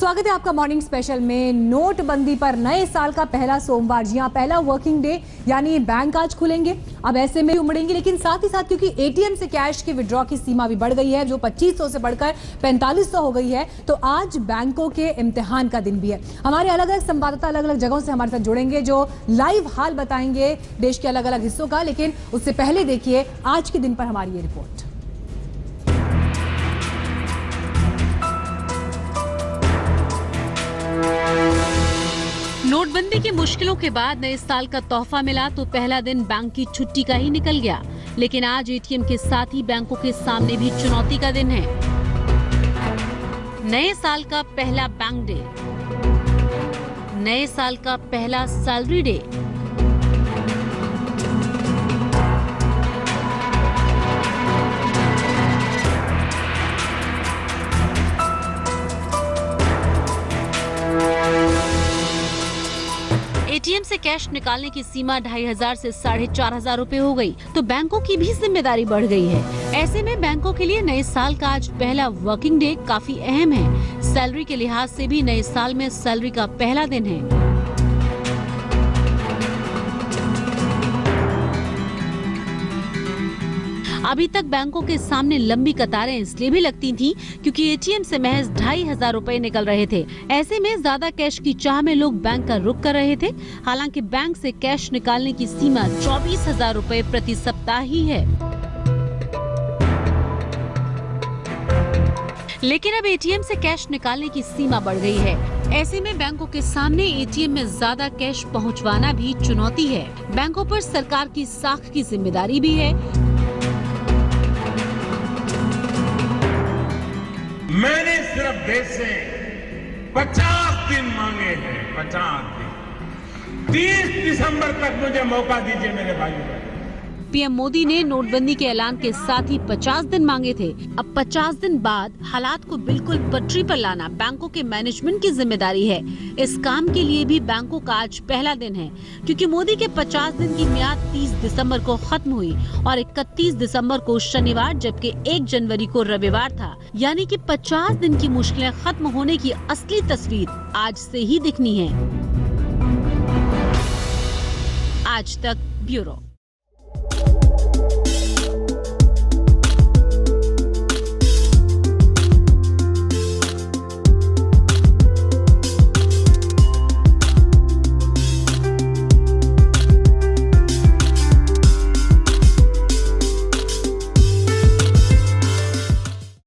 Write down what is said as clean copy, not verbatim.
स्वागत है आपका मॉर्निंग स्पेशल में। नोटबंदी पर नए साल का पहला सोमवार, जी हाँ, पहला वर्किंग डे, यानी बैंक आज खुलेंगे। अब ऐसे में उमड़ेंगे, लेकिन साथ ही साथ क्योंकि एटीएम से कैश के विड्रॉ की सीमा भी बढ़ गई है, जो 2500 से बढ़कर 4500 हो गई है, तो आज बैंकों के इम्तिहान का दिन भी है। हमारे अलग अलग संवाददाता अलग अलग जगहों से हमारे साथ जुड़ेंगे, जो लाइव हाल बताएंगे देश के अलग अलग हिस्सों का। लेकिन उससे पहले देखिए आज के दिन पर हमारी ये रिपोर्ट। नोटबंदी की मुश्किलों के बाद नए साल का तोहफा मिला तो पहला दिन बैंक की छुट्टी का ही निकल गया। लेकिन आज एटीएम के साथ ही बैंकों के सामने भी चुनौती का दिन है। नए साल का पहला बैंक डे, नए साल का पहला सैलरी डे, एटीएम से कैश निकालने की सीमा 2500 से 4500 रुपए हो गई, तो बैंकों की भी जिम्मेदारी बढ़ गई है। ऐसे में बैंकों के लिए नए साल का आज पहला वर्किंग डे काफी अहम है। सैलरी के लिहाज से भी नए साल में सैलरी का पहला दिन है। अभी तक बैंकों के सामने लंबी कतारें इसलिए भी लगती थीं क्योंकि एटीएम से महज 2500 रुपए निकल रहे थे। ऐसे में ज्यादा कैश की चाह में लोग बैंक का रुख कर रहे थे। हालांकि बैंक से कैश निकालने की सीमा 24,000 रुपए प्रति सप्ताह ही है। लेकिन अब एटीएम से कैश निकालने की सीमा बढ़ गई है। ऐसे में बैंकों के सामने एटीएम में ज्यादा कैश पहुंचवाना भी चुनौती है। बैंकों पर सरकार की साख की जिम्मेदारी भी है। मैंने सिर्फ देश से 50 दिन मांगे हैं, 50 दिन। 30 दिसंबर तक मुझे मौका दीजिए मेरे भाइयों। पीएम मोदी ने नोटबंदी के ऐलान के साथ ही 50 दिन मांगे थे। अब 50 दिन बाद हालात को बिल्कुल पटरी पर लाना बैंकों के मैनेजमेंट की जिम्मेदारी है। इस काम के लिए भी बैंकों का आज पहला दिन है, क्योंकि मोदी के 50 दिन की मियाद 30 दिसंबर को खत्म हुई और 31 दिसंबर को शनिवार, जबकि 1 जनवरी को रविवार था। यानी कि 50 दिन की मुश्किलें खत्म होने की असली तस्वीर आज से ही दिखनी है। आज तक ब्यूरो।